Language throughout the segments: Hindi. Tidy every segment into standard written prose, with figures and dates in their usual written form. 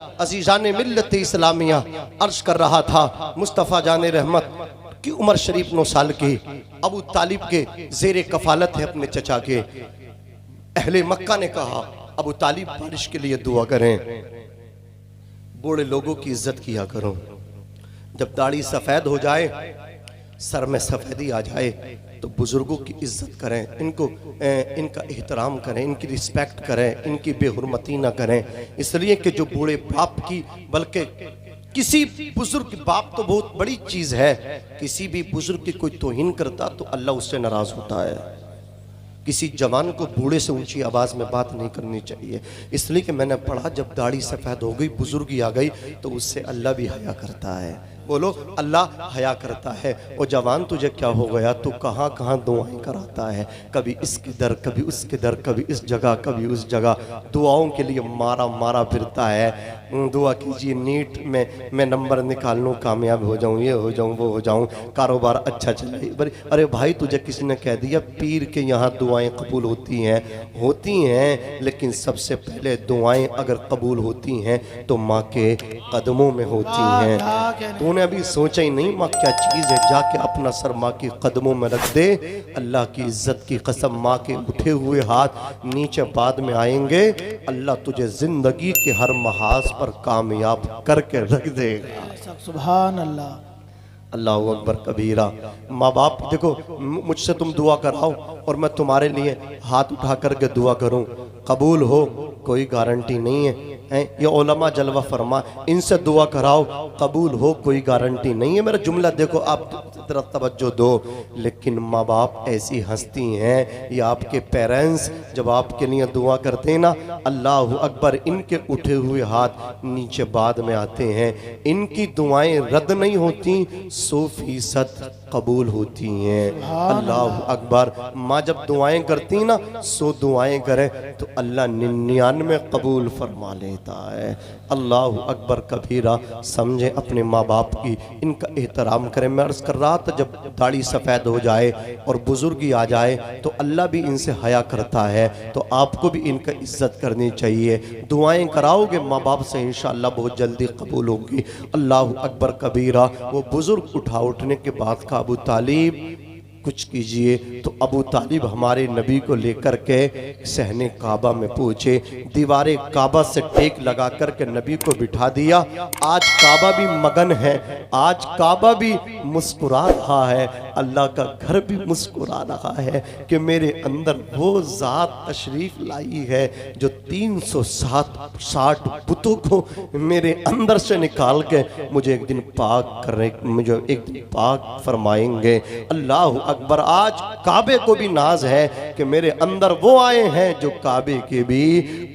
अजीज़ान मिल्लत इस्लामिया अर्ज कर रहा था, मुस्तफ़ा जान रहमत की उम्र शरीफ 9 साल की, अबू तालिब के ज़ेरे कफ़ालत है अपने चचा के। अहले मक्का ने कहा, अबू तालिब बारिश के लिए दुआ करें, बूढ़े लोगों की इज्जत किया करो। जब दाढ़ी सफ़ेद हो जाए, सर में सफ़ेदी आ जाए, तो बुजुर्गों की इज्जत करें, इनका एहतराम करें, इनकी रिस्पेक्ट करें, इनकी बेहुरमती ना करें। इसलिए कि जो बूढ़े बाप की, बल्कि किसी बुजुर्ग बाप तो बहुत बड़ी चीज़ है, किसी भी बुजुर्ग की कोई तौहीन करता तो अल्लाह उससे नाराज़ होता है। किसी जवान को बूढ़े से ऊंची आवाज़ में बात नहीं करनी चाहिए। इसलिए कि मैंने पढ़ा, जब दाढ़ी सफ़ेद हो गई, बुजुर्गी आ गई, तो उससे अल्लाह भी हया करता है। बोलो, अल्लाह हया करता है। और जवान तुझे क्या हो गया, तू कहाँ कहाँ दुआएं कराता है, कभी इसके दर, कभी उसके दर, कभी इस जगह, कभी उस जगह, दुआओं के लिए मारा मारा फिरता है। दुआ कीजिए नीट में मैं नंबर निकाल लूँ, कामयाब हो जाऊँ, ये हो जाऊँ, वो हो जाऊँ, कारोबार अच्छा चले। अरे भाई, तुझे किसी ने कह दिया पीर के यहाँ दुआएं कबूल होती हैं, लेकिन सबसे पहले दुआएं अगर कबूल होती हैं तो माँ के कदमों में होती हैं। तूने अभी सोचा ही नहीं माँ क्या चीज़ है, जाके अपना सर माँ के कदमों में रख दे। अल्लाह की इज्जत की कसम, माँ के उठे हुए हाथ नीचे बाद में आएंगे। अल्लाह तुझे जिंदगी के हर महाज पर कामयाब करके रख देगा। सुभान अल्लाह, अल्लाहु अकबर कबीरा। माँ बाप देखो, मुझसे तुम दुआ कराओ और मैं तुम्हारे लिए हाथ उठा करके दुआ करूं, कबूल हो कोई गारंटी नहीं है। ये उलमा जलवा फरमा, इनसे दुआ कराओ, कबूल हो कोई गारंटी नहीं है। मेरा जुमला देखो, आप जरा तवज्जो दो। लेकिन माँ बाप ऐसी हस्ती हैं, ये आपके पेरेंट्स जब आपके लिए दुआ करते हैं ना, अल्लाह अकबर, इनके उठे हुए हाथ नीचे बाद में आते हैं। इनकी दुआएं रद्द नहीं होती, 100% कबूल होती हैं। अल्लाह अकबर। माँ जब दुआएं करती ना, 100 दुआएं करें तो अल्लाह 99 कबूल फरमा लेता है। अल्लाह अकबर कबीरा। समझे अपने माँ बाप की, इनका एहतराम करें। मैं अर्ज़ कर रहा था, जब दाढ़ी सफ़ेद हो जाए और बुजुर्गी आ जाए तो अल्लाह भी इनसे हया करता है, तो आपको भी इनका इज्जत करनी चाहिए। दुआएं कराओगे माँ बाप से, इंशाअल्लाह बहुत जल्दी कबूल होगी। अल्लाह अकबर कबीरा। वो बुजुर्ग उठने के बाद का, अबू तालिब कुछ कीजिए। तो अबू तालिब हमारे नबी को लेकर के सहने काबा में पहुंचे, दीवारे काबा से टेक लगा कर के नबी को बिठा दिया। आज काबा भी मगन है, आज काबा भी मुस्कुरा रहा है, अल्लाह का घर भी मुस्कुरा रहा है कि मेरे अंदर वो ज़ात तशरीफ़ लाई है जो 360 बुतों को मेरे अंदर से निकाल के मुझे एक दिन पाक करे, मुझे एक दिन पाक फरमाएंगे। अल्लाह अकबर। आज काबे को भी नाज है कि मेरे अंदर वो आए हैं जो काबे के भी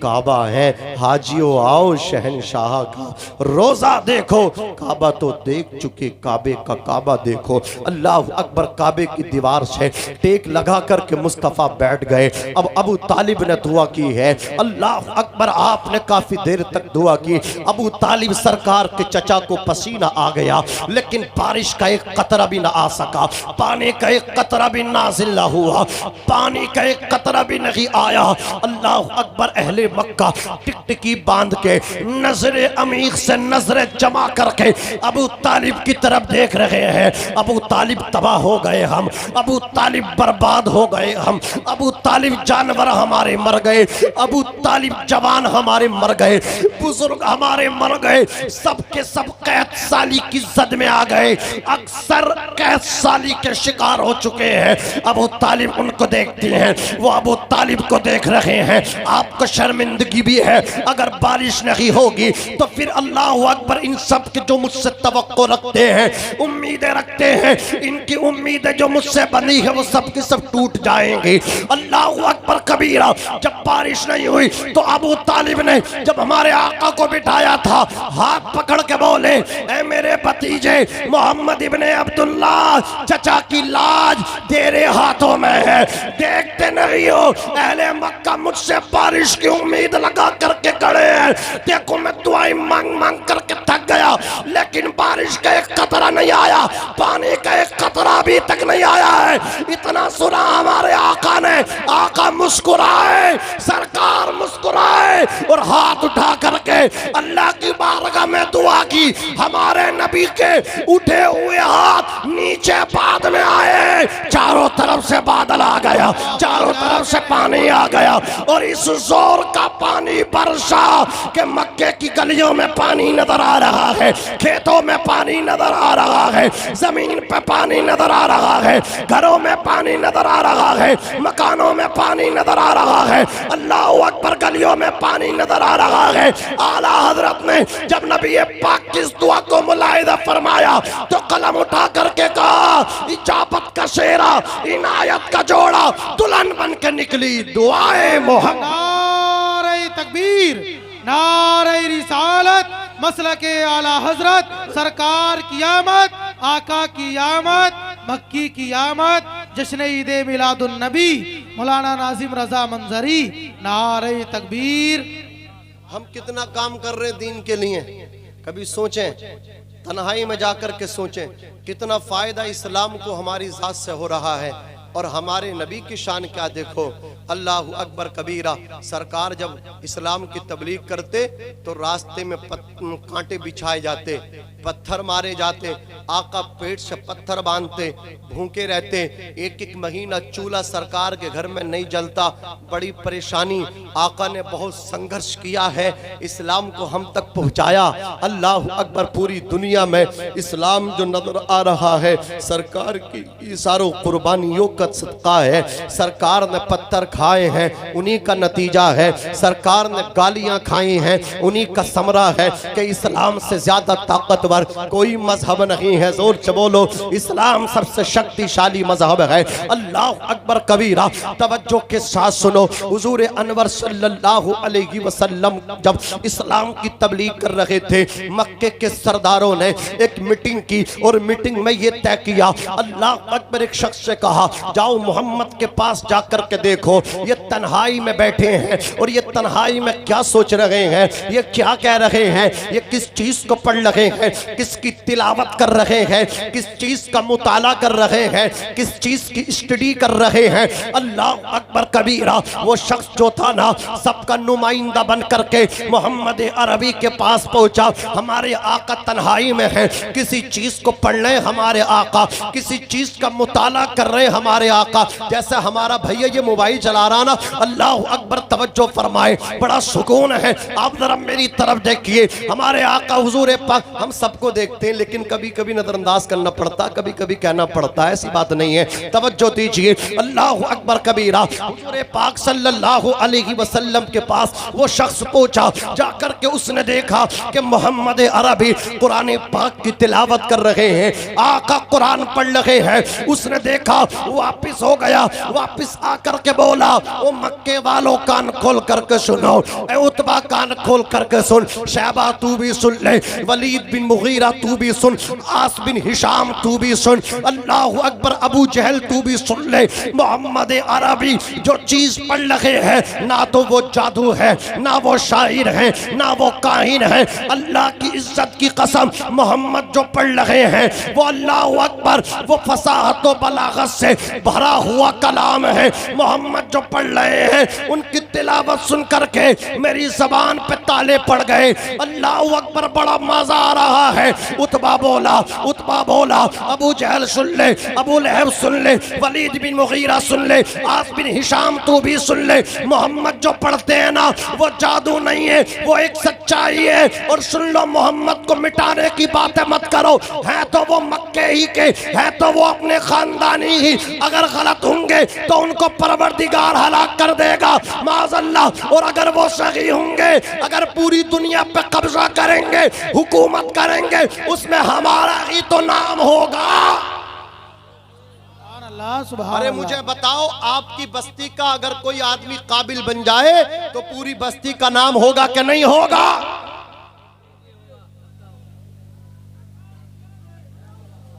काबा हैं। हाजियों आओ शहनशाह का रोजा देखो, काबा तो देख चुके, काबे का काबा देखो। अल्लाह अकबर। काबे की दीवार से टेक लगा करके मुस्तफ़ा बैठ गए। अब अबू तालिब ने दुआ की है। अल्लाह अकबर। आपने काफी देर तक दुआ की। अबू तालिब सरकार के चचा को पसीना आ गया, लेकिन बारिश का एक कतरा भी ना आ सका, पानी का एक कतरा भी नाज़िल ना हुआ, पानी का एक कतरा भी नहीं आया। अल्लाह अकबर। अहले मक्का टिकटिकी बांध के नजरे अमीर से नजरे जमा करके अबू तालिब की तरफ देख रहे हैं। अबू तालिब तबाह हो गए, हम अबू तालिब बर्बाद हो गए, हम अबू तालिब जानवर हमारे मर गए, अबू तालिब जवान हमारे मर गए, बुजुर्ग हमारे मर गए, सबके सब कैद साली की जद में आ गए, अक्सर कैद साली के शिकार हो चुके हैं। अबू तालिब उनको देखती हैं, वो अबू तालिब को देख रहे हैं। आपको शर्मिंदगी भी है, अगर बारिश नहीं होगी तो फिर अल्लाह अकबर। इन सब के जो मुझसे तवक्को रखते हैं, उम्मीदें रखते हैं, इनकी उम्मीदें जो मुझसे बनी है वो सब की सब टूट जाएंगी। अल्लाह अकबर कबीरा। जब बारिश नहीं हुई तो अबू तालिब ने जब हमारे आका को बिठाया था, हाथ पकड़ के बोले, ऐ मेरे भतीजे मोहम्मद इब्ने अब्दुल्ला, चचा की लाज तेरे हाथों में है, देखते नहीं हो अहले मक्का मुझसे बारिश की उम्मीद लगा करके खड़े हैं। देखो मैं दुआएं मांग मांग करके थक गया, लेकिन लेकिन बारिश का एक कतरा नहीं आया, पानी का एक कतरा भी तक नहीं आया है। इतना सुना हमारे आका ने, आका मुस्कुराए, सरकार मुस्कुराए और हाथ उठा करके अल्लाह की बारगाह में दुआ की। हमारे नबी के उठे हुए हाथ नीचे बाद में आए, चारों तरफ से बादल आ गया, चारों तरफ से पानी आ गया और इस जोर का पानी बरसा कि मक्के की गलियों में पानी नजर आ रहा है, खेतों में पानी नजर आ रहा है, जमीन पे पानी नजर आ रहा है, घरों में पानी नजर आ रहा है, मकानों में पानी नजर आ रहा है, अल्लाह अकबर, गलियों में पानी नजर आ रहा है। आला हजरत ने जब नबी पाक की इस दुआ को मुलाहिदा फरमाया तो कलम उठा करके कहा, इजाबत का शेरा, इनायत का जोड़ा, दुल्हन बन के निकली दुआए मोहम्मद। नारे तकबीर, नारे रिसालत, मसलके आला हजरत, सरकार की आमद, आका की आमद, मक्की की आमद, जश्न ईद मिलादुन नबी, मौलाना नाजिम रजा मंजरी। नारे तकबीर। हम कितना काम कर रहे हैं दीन के लिए, कभी सोचें, तन्हाई में जाकर के सोचें कितना फायदा इस्लाम को हमारी जात से हो रहा है। और हमारे नबी की शान क्या देखो, अल्लाह अकबर कबीरा। सरकार जब इस्लाम की तबलीग करते तो रास्ते में कांटे बिछाए जाते, पत्थर मारे जाते, आका पेट से पत्थर बांधते, भूखे रहते, एक एक महीना चूल्हा सरकार के घर में नहीं जलता, बड़ी परेशानी। आका ने बहुत संघर्ष किया है, इस्लाम को हम तक पहुंचाया। अल्लाह अकबर, पूरी दुनिया में इस्लाम जो नजर आ रहा है सरकार की इशारों कुर्बानियों का सदका है। सरकार ने पत्थर खाए हैं, उन्हीं का नतीजा है। सरकार ने गालियां खाई हैं, उन्हीं का समरा है कि इस्लाम से ज्यादा ताकतवर कोई मजहब नहीं है। जोर से बोलो, इस्लाम सबसे शक्तिशाली मजहब है। अल्लाह अकबर कबीरा। तवज्जो के साथ सुनो, हुजूर अनवर सल्लल्लाहु अलैहि वसल्लम जब इस्लाम की तबलीग कर रहे थे, मक्के के सरदारों ने एक मीटिंग की और मीटिंग में ये तय किया, अल्लाह अकबर, एक शख्स से कहा, जाओ मोहम्मद के पास जाकर के देखो, ये तन्हाई में बैठे हैं और ये तन्हाई में क्या सोच रहे हैं, ये क्या कह रहे हैं, ये किस चीज को पढ़ रहे हैं, किसकी तिलावत कर रहे हैं, किस चीज का मुताला कर रहे हैं, किस चीज की स्टडी कर रहे हैं। अल्लाह अकबर कबीरा। वो शख्स जो था ना, सबका नुमाइंदा बन करके मोहम्मद अरबी के पास पहुंचा। हमारे आका तन्हाई में है, किसी चीज को पढ़ रहे हमारे आका, किसी चीज का मुताला कर रहे हमारे आका। जैसे हमारा भैया ये मोबाइल चला रहा ना, अल्लाह अकबर, तवज्जो फरमाए, बड़ा सुकून है। आप जरा मेरी तरफ देखिए, हमारे आका हुजूर पाक, हम सबको देखते हैं लेकिन कभी कभी नजरअंदाज करना पड़ता, कभी कभी कहना पड़ता है, ऐसी बात नहीं है। तवज्जो दीजिए, अल्लाह अकबर कबीरा। हुजूर पाक सल्लल्लाहु अलैहि वसल्लम के पास वो शख्स पहुंचा, जाकर के उसने देखा कि मोहम्मद अरबी कुरान पाक की तिलावत कर रहे हैं, आका कुरान पढ़ रहे हैं। उसने देखा, वापिस हो गया, वापिस आकर के बोला, ओ मक्के वालों कान खोल करके सुनो, ए उतबा कान खोल करके सुन, शैबा तू भी सुन ले, वलीद बिन मुगीरा तू भी सुन, आस बिन हिशाम तू भी सुन, अल्लाह अकबर, अबू जहल तू भी सुन ले। मोहम्मद अरबी जो चीज पढ़ रहे हैं, ना तो वो जादू है, ना वो शायर है, ना वो काहिन है। अल्लाह की इज्जत की कसम, मोहम्मद जो पढ़ रहे हैं वो अल्लाह अकबर, वो फसाहत व बलागत से भरा हुआ कलाम है। मोहम्मद जो पढ़ रहे हैं, उनकी तिलावत सुन करके मेरी जबान पे ताले पड़ गए। अल्लाह अकबर, बड़ा मजा आ रहा है। उतबा बोला, उतबा बोला, अबू जहल सुन ले, अबू लहब सुन ले, वलीद बिन मुगीरा सुन ले, आस बिन हिशाम तू भी सुन ले। मोहम्मद जो पढ़ते हैं ना, वो जादू नहीं है, वो एक सच्चाई है। और सुन लो, मोहम्मद को मिटाने की बातें मत करो, है तो वो मक्के ही के, है तो वो अपने खानदानी ही, अगर गलत होंगे तो उनको परवरदिगार हलाक कर देगा, माज़अल्लाह। और अगर वो सही होंगे, अगर पूरी दुनिया पे कब्जा करेंगे, हुकूमत करेंगे, उसमें हमारा ही तो नाम होगा। अरे मुझे बताओ, आपकी बस्ती का अगर कोई आदमी काबिल बन जाए तो पूरी बस्ती का नाम होगा कि नहीं होगा?